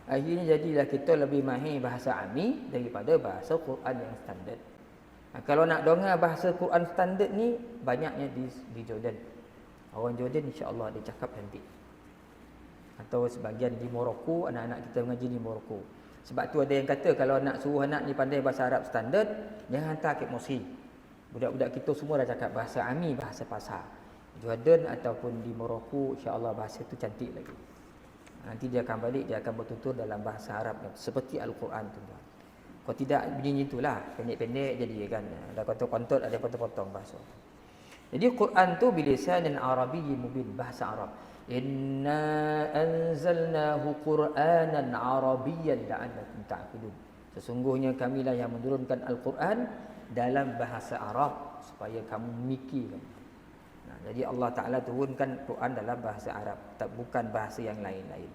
Akhirnya jadilah kita lebih mahir bahasa Ami daripada bahasa Quran yang standard. Kalau nak dengar bahasa Quran standard ni banyaknya di Jordan. Orang Jordan insya-Allah dia cakap cantik. Atau sebahagian di Morocco, anak-anak kita mengaji di Morocco. Sebab tu ada yang kata kalau nak suruh anak ni pandai bahasa Arab standard, jangan hantar ke Mosi. Budak-budak kita semua dah cakap bahasa Ami, bahasa pasar. Jordan ataupun di Morocco insya-Allah bahasa tu cantik lagi. Nanti dia akan balik, dia akan bertutur dalam bahasa Arab seperti Al-Quran tu. Kalau tidak begini itulah, pendek-pendek jadi kan. Ada kontol-kontol, ada potong-potong bahasa. Jadi Quran tu bilisanin Arabiyyin mubin, bahasa Arab. Inna anzalnahu Qur'anan Arabiyyan la'allakum ta'qilun. Sesungguhnya kamilah yang menurunkan Al-Quran dalam bahasa Arab supaya kamu memikirkan. Jadi Allah Ta'ala turunkan Quran dalam bahasa Arab, bukan bahasa yang lain-lain.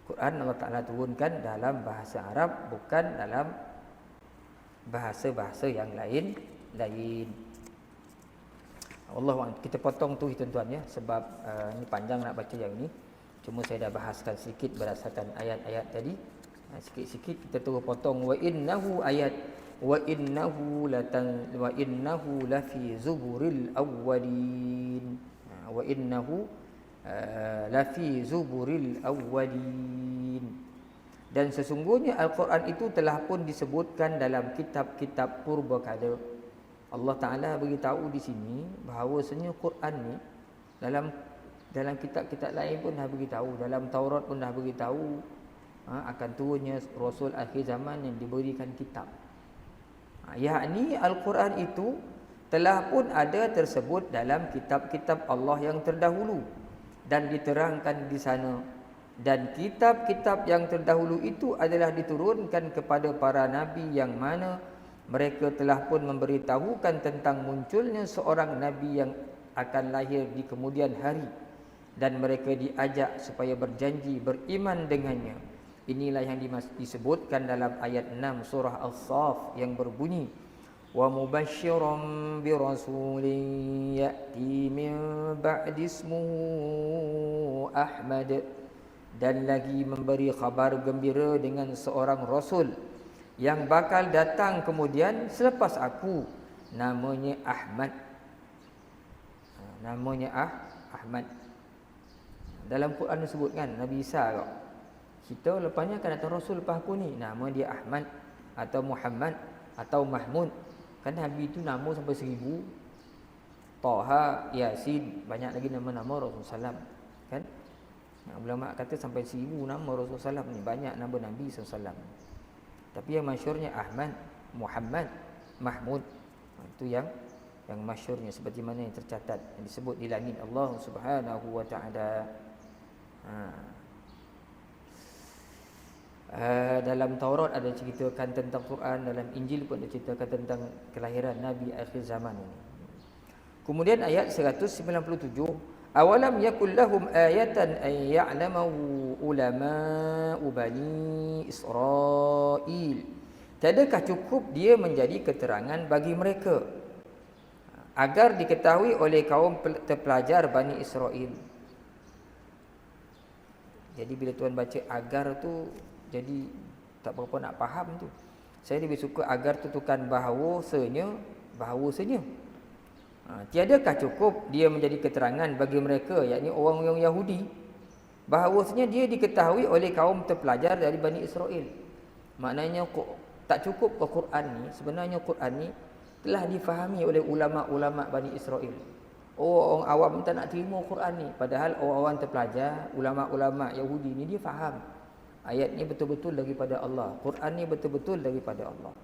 Quran Allah Ta'ala turunkan dalam bahasa Arab, bukan dalam bahasa-bahasa yang lain. Allah, kita potong tu tuan-tuan ya, sebab ni panjang nak baca yang ni. Cuma saya dah bahaskan sedikit berdasarkan ayat-ayat tadi. Sikit-sikit kita terus potong. Wa innahu ayat wa innahu lafi zuburil awwalin. Wa innahu lafi zuburil awwalin. Dan sesungguhnya Al-Quran itu telah pun disebutkan dalam kitab-kitab purbakala. Allah Ta'ala beritahu di sini bahawasanya Quran ni dalam kitab-kitab lain pun dah beritahu, dalam Taurat pun dah beritahu akan turunnya Rasul akhir zaman yang diberikan kitab. Yakni Al-Quran itu telah pun ada tersebut dalam kitab-kitab Allah yang terdahulu dan diterangkan di sana. Dan kitab-kitab yang terdahulu itu adalah diturunkan kepada para nabi yang mana mereka telah pun memberitahukan tentang munculnya seorang nabi yang akan lahir di kemudian hari, dan mereka diajak supaya berjanji beriman dengannya. Inilah yang disebutkan dalam ayat 6 surah As-Saff yang berbunyi wa mubasysyiran bi rasulin ya'ti min ba'di ismuhu Ahmad, dan lagi memberi khabar gembira dengan seorang rasul yang bakal datang kemudian selepas aku, namanya Ahmad. Namanya Ahmad. Dalam Quran disebutkan Nabi Isa kau. Kita lepasnya akan datang Rasul lepas aku ni, nama dia Ahmad atau Muhammad atau Mahmud. Kan Nabi itu nama sampai 1000. Taha, Yasin, banyak lagi nama-nama Rasulullah SAW. Kan? Ulama kata sampai 1000 nama Rasulullah SAW ni, banyak nama Nabi SAW. Tapi yang masyhurnya Ahmad, Muhammad, Mahmud. Itu yang masyhurnya, seperti mana yang tercatat yang disebut di langit Allah Subhanahu wa taala. Dalam Taurat ada ceritakan tentang Quran, dalam Injil pun ada ceritakan tentang kelahiran Nabi akhir zaman ini. Kemudian ayat 197, awalam yakul lahum ayatan ay ya'lamahu ulama'u bani Israil. Tiadakah cukup dia menjadi keterangan bagi mereka agar diketahui oleh kaum terpelajar Bani Israel. Jadi bila tuan baca agar tu, jadi tak berapa nak faham tu. Saya lebih suka agar tutukan bahawasanya. Tiadakah cukup dia menjadi keterangan bagi mereka, yakni orang-orang Yahudi, bahawasanya dia diketahui oleh kaum terpelajar dari Bani Israel. Maknanya tak cukup ke Quran ni, sebenarnya Quran ni telah difahami oleh ulama-ulama Bani Israel. Orang awam tak nak terima Quran ni, padahal orang-orang terpelajar, ulama-ulama Yahudi ni dia faham. Ayat ni betul-betul daripada Allah. Quran ni betul-betul daripada Allah.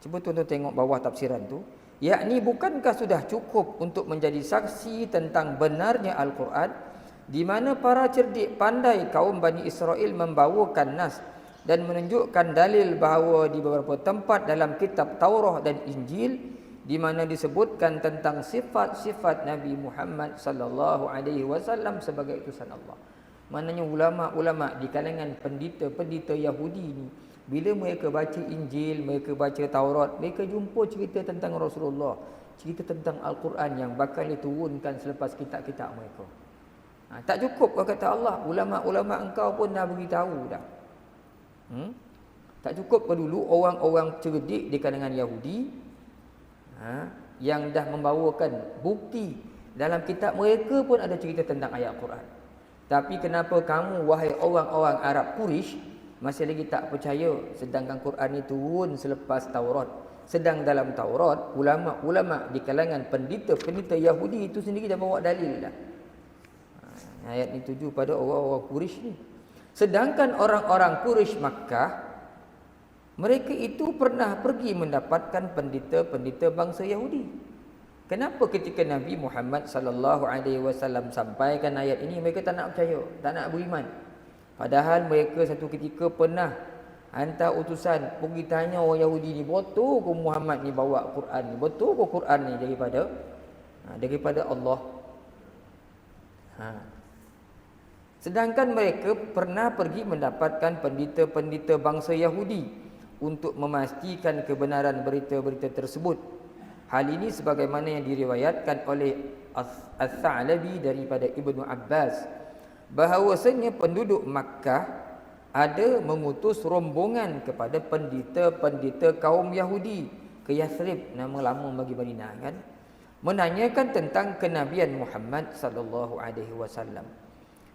Cuba tuan-tuan tengok bawah tafsiran tu. yakni bukankah sudah cukup untuk menjadi saksi tentang benarnya Al-Quran, di mana para cerdik pandai kaum Bani Israel membawakan nas dan menunjukkan dalil bahawa di beberapa tempat dalam kitab Taurah dan Injil di mana disebutkan tentang sifat-sifat Nabi Muhammad sallallahu alaihi wasallam sebagai utusan Allah. Maknanya ulama-ulama di kalangan pendeta-pendeta Yahudi ni, bila mereka baca Injil, mereka baca Taurat, mereka jumpa cerita tentang Rasulullah, cerita tentang Al-Quran yang bakal diturunkan selepas kitab-kitab mereka. Tak cukup kau kata Allah, ulama-ulama engkau pun dah beritahu dah. Tak cukup ke dulu orang-orang cerdik di kalangan Yahudi yang dah membawakan bukti dalam kitab mereka pun ada cerita tentang ayat Quran. Tapi kenapa kamu wahai orang-orang Arab Quraisy masih lagi tak percaya, sedangkan Quran itu turun selepas Taurat? Sedang dalam Taurat, ulama-ulama di kalangan pendeta-pendeta Yahudi itu sendiri dah bawa dalil dah. Ayat ini tuju pada orang-orang Quraisy ni. Sedangkan orang-orang Quraisy Makkah, mereka itu pernah pergi mendapatkan pendeta-pendeta bangsa Yahudi. Kenapa ketika Nabi Muhammad sallallahu alaihi wasallam sampaikan ayat ini mereka tak nak percaya, tak nak beriman? Padahal mereka satu ketika pernah hantar utusan pergi tanya orang Yahudi ni, betul ke Muhammad ni bawa Quran ni? Betul ke Quran ni daripada Allah? Sedangkan mereka pernah pergi mendapatkan pendeta-pendeta bangsa Yahudi untuk memastikan kebenaran berita-berita tersebut. Hal ini sebagaimana yang diriwayatkan oleh As-Sa'labi daripada Ibnu Abbas, bahawasanya penduduk Makkah ada mengutus rombongan kepada pendeta-pendeta kaum Yahudi ke Yathrib, nama lama bagi Madinah kan, menanyakan tentang kenabian Muhammad sallallahu alaihi wasallam.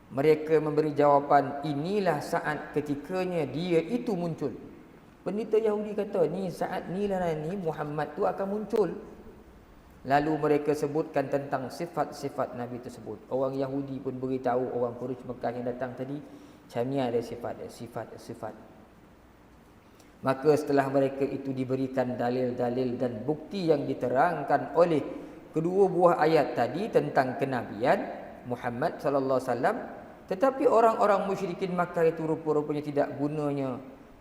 Mereka memberi jawapan, inilah saat ketikanya dia itu muncul. Pendeta Yahudi kata, ni saat ni lah ni Muhammad tu akan muncul. Lalu mereka sebutkan tentang sifat-sifat Nabi tersebut. Orang Yahudi pun beritahu orang Quraisy Mekah yang datang tadi, macam ada sifat. Maka setelah mereka itu diberikan dalil-dalil dan bukti yang diterangkan oleh kedua buah ayat tadi tentang kenabian Muhammad sallallahu alaihi wasallam, tetapi orang-orang musyrikin Makkah itu rupa-rupanya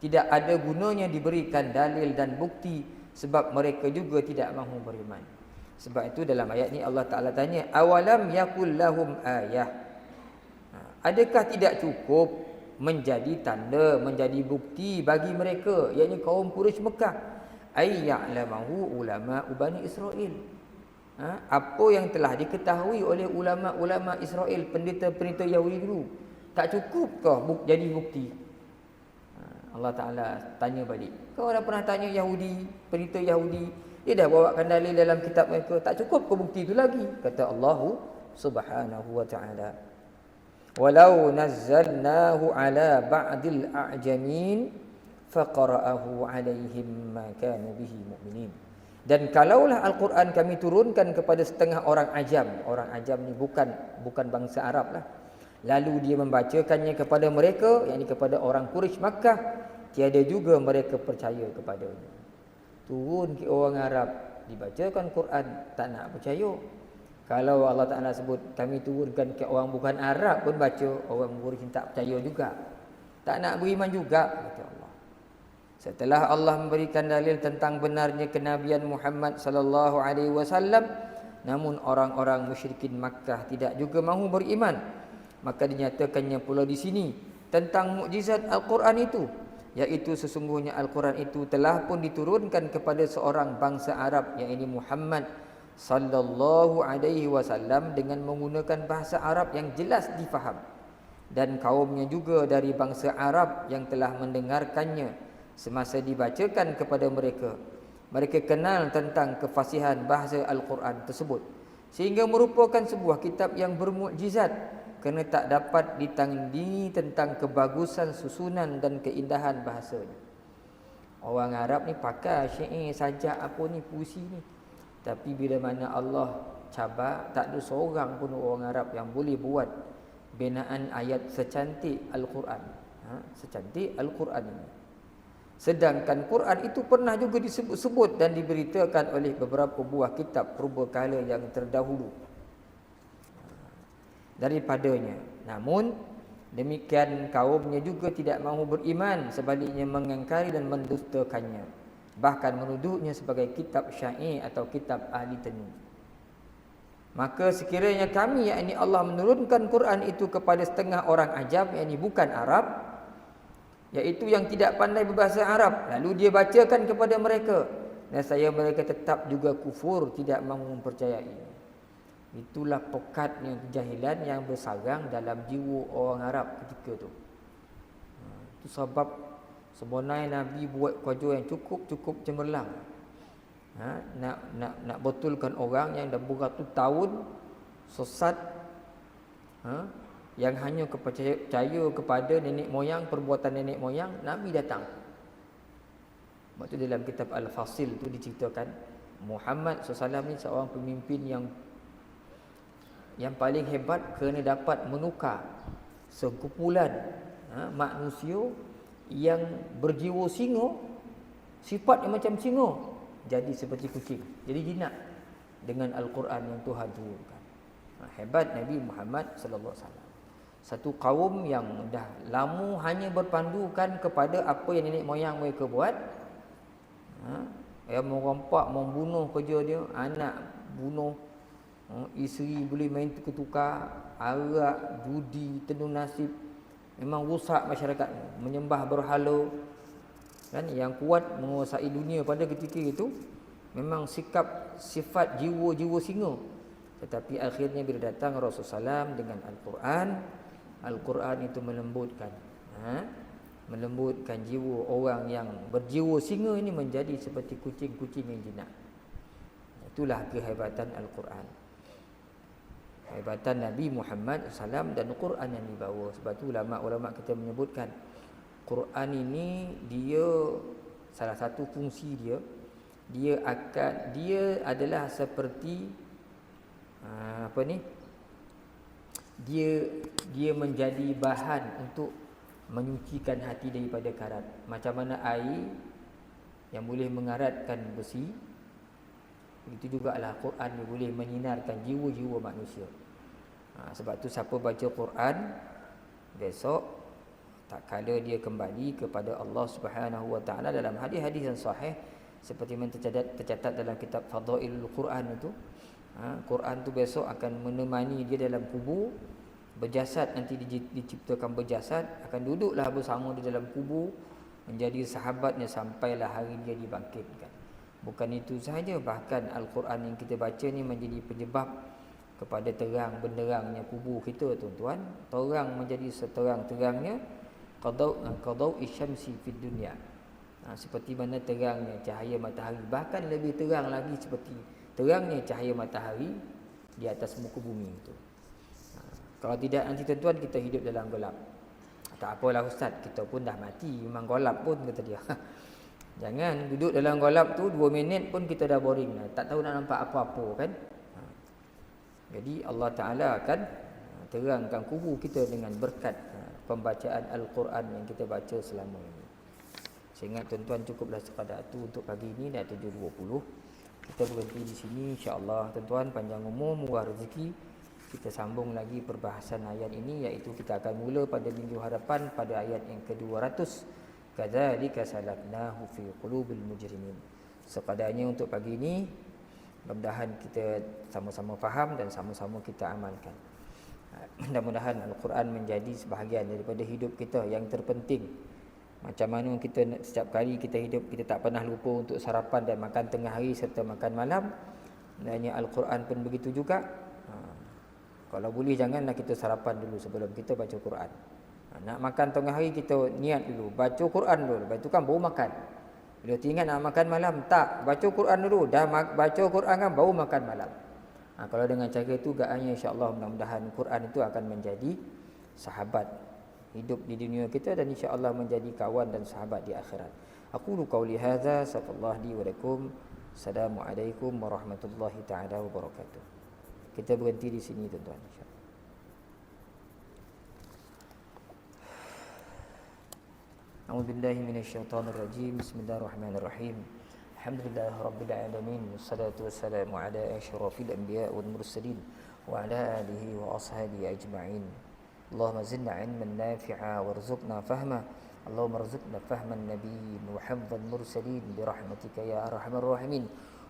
tidak ada gunanya diberikan dalil dan bukti, sebab mereka juga tidak mahu beriman. Sebab itu dalam ayat ni Allah Ta'ala tanya, awalam yakul lahum ayah, adakah tidak cukup menjadi tanda, menjadi bukti bagi mereka, yakni kaum Quraisy Mekah, ay ya'lamahu ulama Bani Israel, apa yang telah diketahui oleh ulama-ulama Israel, pendeta-pendeta Yahudi dulu, tak cukupkah jadi bukti? Allah Ta'ala tanya balik, kau dah pernah tanya Yahudi, pendeta Yahudi, dia dah bawakan dalil dalam kitab mereka, tak cukup ke bukti itu lagi? Kata Allah Subhanahu wa ta'ala, walau nazzalnahu ala ba'dil a'jamin faqara'ahu alaihim ma kanu bihi mu'minin. Dan kalaulah Al-Quran kami turunkan kepada setengah orang ajam ni bukan bangsa Arab lah, lalu dia membacakannya kepada mereka, yakni kepada orang Quraisy Makkah, tiada juga mereka percaya kepadanya. Turun ke orang Arab, dibacakan Quran, tak nak percaya. Kalau Allah Ta'ala sebut kami turunkan ke orang bukan Arab pun baca, orang Quraisy tak percaya juga, tak nak beriman juga, kata Allah. Setelah Allah memberikan dalil tentang benarnya kenabian Muhammad sallallahu alaihi wasallam, namun orang-orang musyrikin Makkah tidak juga mahu beriman. Maka dinyatakannya pula di sini tentang mukjizat Al-Quran itu, iaitu sesungguhnya Al-Quran itu telah pun diturunkan kepada seorang bangsa Arab, yakni Muhammad sallallahu alaihi wasallam, dengan menggunakan bahasa Arab yang jelas difaham, dan kaumnya juga dari bangsa Arab yang telah mendengarkannya semasa dibacakan kepada mereka. Mereka kenal tentang kefasihan bahasa Al-Quran tersebut, sehingga merupakan sebuah kitab yang bermukjizat, kerana tak dapat ditandingi tentang kebagusan susunan dan keindahan bahasanya. Orang Arab ni pakai syair, sajak apa ni, puisi ni, tapi bila mana Allah cabar, tak ada seorang pun orang Arab yang boleh buat binaan ayat secantik Al-Quran, secantik Al-Quran ini. Sedangkan Quran itu pernah juga disebut-sebut dan diberitakan oleh beberapa buah kitab purbakala yang terdahulu daripadanya. Namun demikian kaumnya juga tidak mahu beriman, sebaliknya mengingkari dan mendustakannya, bahkan menuduhnya sebagai kitab syai' atau kitab ahli tenun. Maka sekiranya kami, yakni Allah, menurunkan Quran itu kepada setengah orang ajam, yakni bukan Arab, iaitu yang tidak pandai berbahasa Arab, lalu dia bacakan kepada mereka, dan mereka tetap juga kufur, tidak mahu mempercayai. Itulah pekatnya kejahilan yang bersarang dalam jiwa orang Arab ketika tu. Itu sebab sebenarnya Nabi buat kerja yang cukup cemerlang. Nak betulkan orang yang dah beratus tahun sesat, yang hanya percaya kepada nenek moyang, perbuatan nenek moyang. Nabi datang. Sebab tu dalam kitab Al-Fasil tu diceritakan Muhammad SAW ni seorang pemimpin yang paling hebat kerana dapat menukar sekumpulan manusia yang berjiwa singa, sifat yang macam singa, jadi seperti kucing, jadi jinak dengan Al-Quran yang Tuhan turunkan. Hebat Nabi Muhammad sallallahu alaihi wasallam. Satu kaum yang dah lama hanya berpandukan kepada apa yang nenek moyang mereka buat, yang merompak, membunuh kerja dia, anak bunuh, isteri boleh main tukar-tukar, arak, judi, tenun nasib. Memang rosak masyarakat, menyembah berhala. Kan yang kuat menguasai dunia pada ketika itu memang sifat jiwa-jiwa singa. Tetapi akhirnya bila datang Rasulullah SAW dengan Al-Quran itu melembutkan jiwa orang yang berjiwa singa ini menjadi seperti kucing-kucing yang jinak. Itulah kehebatan Al-Quran, kehebatan Nabi Muhammad SAW dan Quran yang dibawa. Sebab tu ulama-ulama kita menyebutkan Quran ini, dia salah satu fungsi dia adalah seperti dia menjadi bahan untuk menyucikan hati daripada karat. Macam mana air yang boleh mengaratkan besi, begitu jugalah Quran dia boleh menyinarkan jiwa-jiwa manusia. Sebab tu siapa baca Quran besok, tak kala dia kembali kepada Allah Subhanahu Wa Taala, dalam hadis-hadis yang sahih seperti yang tercatat dalam kitab Fadailul Quran itu, Quran tu besok akan menemani dia dalam kubur. Berjasad nanti diciptakan berjasad, akan duduklah bersama di dalam kubur, menjadi sahabatnya sampailah hari dia dibangkitkan. Bukan itu sahaja, bahkan Al-Quran yang kita baca ni menjadi penyebab kepada terang benderangnya kubur kita, tuan-tuan. Terang menjadi seterang-terangnya qadau isyamsi fid dunya. Seperti mana terangnya cahaya matahari, bahkan lebih terang lagi seperti terangnya cahaya matahari di atas muka bumi itu. Kalau tidak, nanti tuan-tuan kita hidup dalam gelap. Tak apalah ustaz, kita pun dah mati, memang gelap pun, kata dia. Jangan duduk dalam gelap tu 2 minit pun kita dah boring dah. Tak tahu nak nampak apa-apa kan. Jadi Allah Ta'ala akan terangkan kubur kita dengan berkat pembacaan Al-Quran yang kita baca selama ini. Saya ingat tuan-tuan cukuplah sekadar itu untuk pagi ini, dah 7.20. Kita berhenti di sini, insya-Allah tuan-tuan, panjang umur, murah rezeki. Kita sambung lagi perbahasan ayat ini, iaitu kita akan mula pada minggu hadapan pada ayat yang ke-200. Kadzalika salaknahu fi qulubil mujrimin. Sekadarnya untuk pagi ini, mudah-mudahan kita sama-sama faham dan sama-sama kita amalkan. Mudah-mudahan Al-Quran menjadi sebahagian daripada hidup kita yang terpenting. Macam mana kita setiap kali kita hidup, kita tak pernah lupa untuk sarapan dan makan tengah hari serta makan malam. Dan Al-Quran pun begitu juga. Kalau boleh janganlah kita sarapan dulu sebelum kita baca Quran. Nak makan tengah hari kita niat dulu, baca Quran dulu, lepas tu kan baru makan. Bila ingat nak makan malam, tak, baca Quran dulu, dah baca Quran kan baru makan malam. Kalau dengan cara itu, agaknya insya-Allah mudah-mudahan Quran itu akan menjadi sahabat hidup di dunia kita dan insya-Allah menjadi kawan dan sahabat di akhirat. Aqulu qauli hadza, sallallahu li wa lakum. Assalamualaikum warahmatullahi taala wabarakatuh. Kita berhenti di sini tuan-tuan, insya-Allah. أعوذ بالله من الشيطان الرجيم. بسم الله الرحمن الرحيم. الحمد لله رب العالمين، والصلاة والسلام على أشرف الأنبياء والمرسلين وعلى آله وأصحابه أجمعين. اللهم زدنا علما نافعا وارزقنا فهما. اللهم ارزقنا فهم النبيين وحفظ المرسلين برحمتك يا أرحم الراحمين.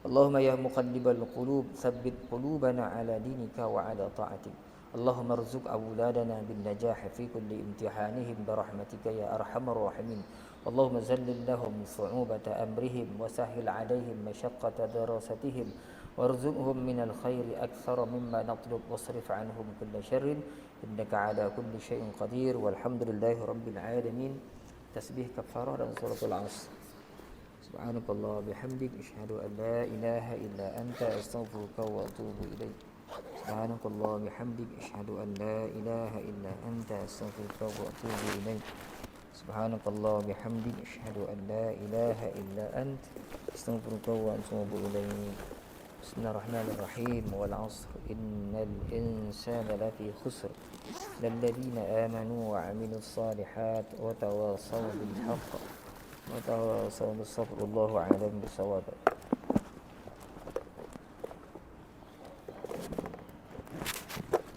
اللهم يا مقلب القلوب ثبت قلوبنا على دينك وعلى طاعتك. اللهم ارزق أولادنا بالنجاح في كل امتحانهم برحمتك يا أرحم الراحمين. اللهم ذلل لهم صعوبة أمرهم وسهل عليهم مشقة دراستهم وارزقهم من الخير أكثر مما نطلب واصرف عنهم كل شر إنك على كل شيء قدير والحمد لله رب العالمين. تسبيح كفارة dan suratul Asr. Subhanakallah bihamdik asyhadu an la ilaha illa anta astaghfiruka wa atubu ilaik. Subhanakallah bihamdik asyhadu an la ilaha illa anta astaghfiruka wa atubu ilaik. Subhanakallah bihamdik asyhadu an la ilaha illa anta astaghfiruka wa atubu ilaik. Bismillahirrahmanirrahim. Wal 'asr innal insana lafi khusr lilladzina amanu wa 'amilus solihat wa tawassaw bil haqq wa tawassaw bis sabr. Wallahu a'lam bissawab.